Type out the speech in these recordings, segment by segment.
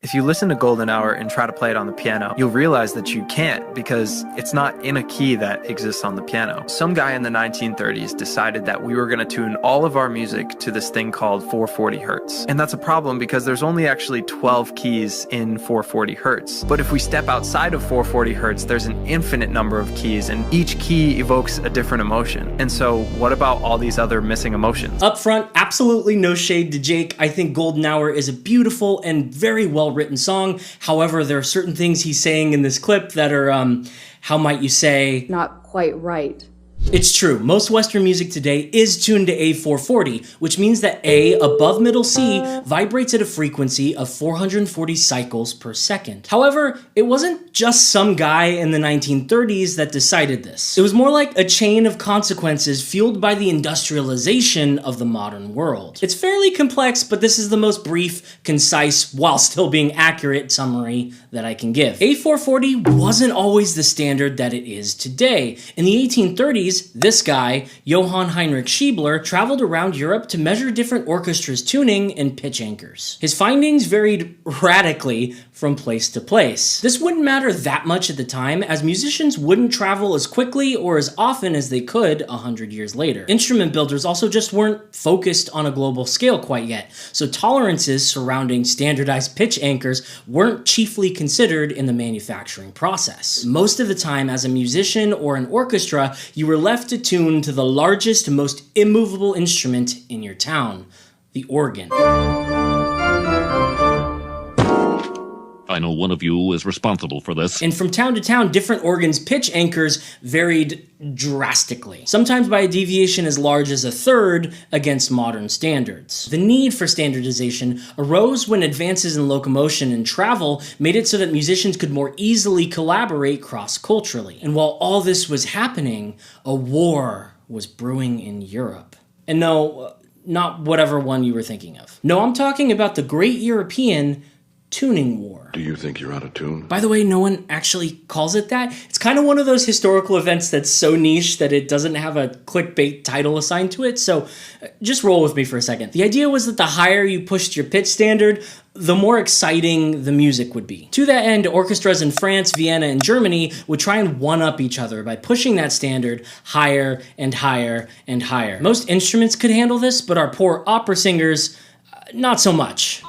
If you listen to Golden Hour and try to play it on the piano, you'll realize that you can't because it's not in a key that exists on the piano. Some guy in the 1930s decided that we were going to tune all of our music to this thing called 440 hertz. And that's a problem because there's only actually 12 keys in 440 hertz. But if we step outside of 440 hertz, there's an infinite number of keys and each key evokes a different emotion. And so what about all these other missing emotions? Up front, absolutely no shade to Jake. I think Golden Hour is a beautiful and very well written song. However, there are certain things he's saying in this clip that are, how might you say, not quite right. It's true, most Western music today is tuned to A440, which means that A above middle C vibrates at a frequency of 440 cycles per second. However, it wasn't just some guy in the 1930s that decided this. It was more like a chain of consequences fueled by the industrialization of the modern world. It's fairly complex, but this is the most brief, concise, while still being accurate summary that I can give. A440 wasn't always the standard that it is today. In the 1830s, this guy, Johann Heinrich Schiebler, traveled around Europe to measure different orchestras' tuning and pitch anchors. His findings varied radically from place to place. This wouldn't matter that much at the time, as musicians wouldn't travel as quickly or as often as they could 100 years later. Instrument builders also just weren't focused on a global scale quite yet, so tolerances surrounding standardized pitch anchors weren't chiefly considered in the manufacturing process. Most of the time, as a musician or an orchestra, you were left to tune to the largest, most immovable instrument in your town, the organ. I know one of you is responsible for this. And from town to town, different organs' pitch anchors varied drastically, sometimes by a deviation as large as a third against modern standards. The need for standardization arose when advances in locomotion and travel made it so that musicians could more easily collaborate cross-culturally. And while all this was happening, a war was brewing in Europe. And no, not whatever one you were thinking of. No, I'm talking about the Great European Tuning War. Do you think you're out of tune? By the way, no one actually calls it that. It's kind of one of those historical events that's so niche that it doesn't have a clickbait title assigned to it, so just roll with me for a second. The idea was that the higher you pushed your pitch standard, the more exciting the music would be. To that end, orchestras in France, Vienna, and Germany would try and one-up each other by pushing that standard higher and higher and higher. Most instruments could handle this, but our poor opera singers, not so much.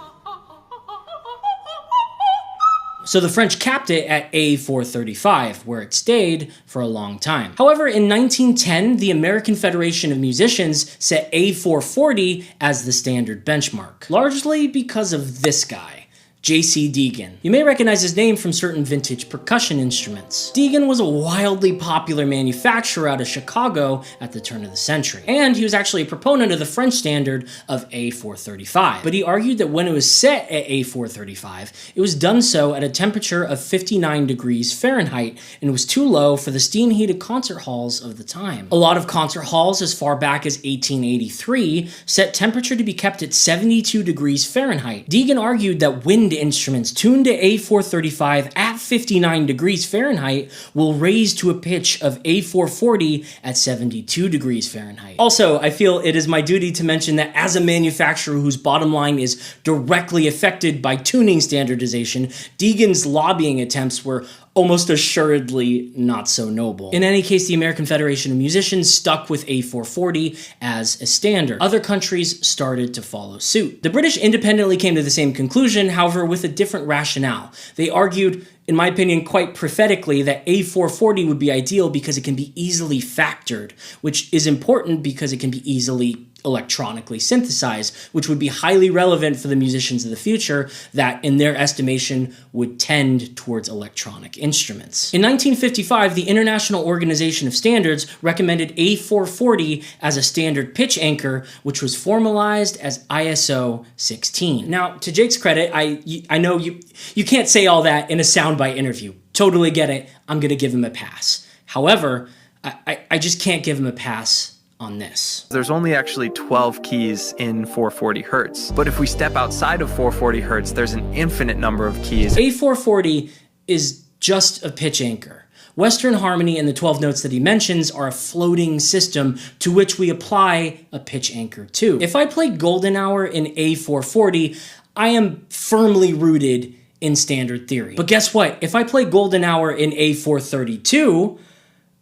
So the French capped it at A435, where it stayed for a long time. However, in 1910, the American Federation of Musicians set A440 as the standard benchmark, largely because of this guy, J.C. Deegan. You may recognize his name from certain vintage percussion instruments. Deegan was a wildly popular manufacturer out of Chicago at the turn of the century, and he was actually a proponent of the French standard of A435. But he argued that when it was set at A435, it was done so at a temperature of 59 degrees Fahrenheit and was too low for the steam-heated concert halls of the time. A lot of concert halls as far back as 1883 set temperature to be kept at 72 degrees Fahrenheit. Deegan argued that wind instruments tuned to A435 at 59 degrees Fahrenheit will raise to a pitch of A440 at 72 degrees Fahrenheit. Also, I feel it is my duty to mention that as a manufacturer whose bottom line is directly affected by tuning standardization, Deegan's lobbying attempts were almost assuredly not so noble. In any case, the American Federation of Musicians stuck with A440 as a standard. Other countries started to follow suit. The British independently came to the same conclusion, however, with a different rationale. They argued, in my opinion, quite prophetically, that A440 would be ideal because it can be easily factored, which is important because it can be easily electronically synthesized, which would be highly relevant for the musicians of the future that, in their estimation, would tend towards electronic instruments. In 1955, the International Organization of Standards recommended A440 as a standard pitch anchor, which was formalized as ISO 16. Now, to Jake's credit, I know you can't say all that in a soundbite interview. Totally get it. I'm going to give him a pass. However, I just can't give him a pass on this. There's only actually 12 keys in 440 hertz. But if we step outside of 440 hertz, there's an infinite number of keys. A440 is just a pitch anchor. Western harmony and the 12 notes that he mentions are a floating system to which we apply a pitch anchor to. If I play Golden Hour in A440, I am firmly rooted in standard theory. But guess what? If I play Golden Hour in A432,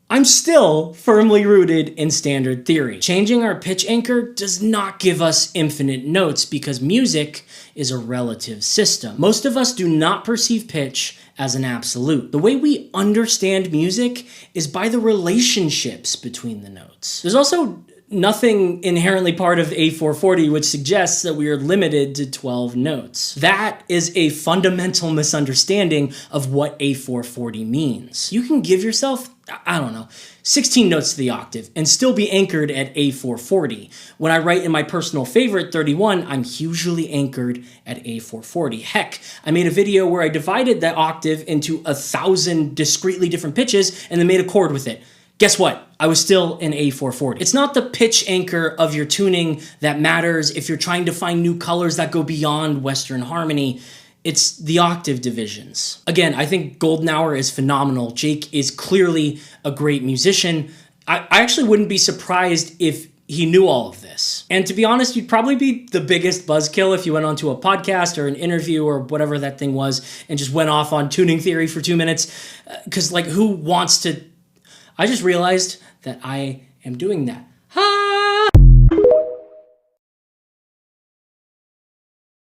I'm still firmly rooted in standard theory. Changing our pitch anchor does not give us infinite notes because music is a relative system. Most of us do not perceive pitch as an absolute. The way we understand music is by the relationships between the notes. There's also nothing inherently part of A440 which suggests that we are limited to 12 notes. That is a fundamental misunderstanding of what A440 means. You can give yourself, 16 notes to the octave and still be anchored at A440. When I write in my personal favorite 31, I'm usually anchored at A440. Heck, I made a video where I divided that octave into 1,000 discretely different pitches and then made a chord with it. Guess what? I was still in A440. It's not the pitch anchor of your tuning that matters if you're trying to find new colors that go beyond Western harmony. It's the octave divisions. Again, I think Golden Hour is phenomenal. Jake is clearly a great musician. I actually wouldn't be surprised if he knew all of this. And to be honest, you'd probably be the biggest buzzkill if you went onto a podcast or an interview or whatever that thing was and just went off on tuning theory for 2 minutes. Because who wants to... I just realized that I am doing that.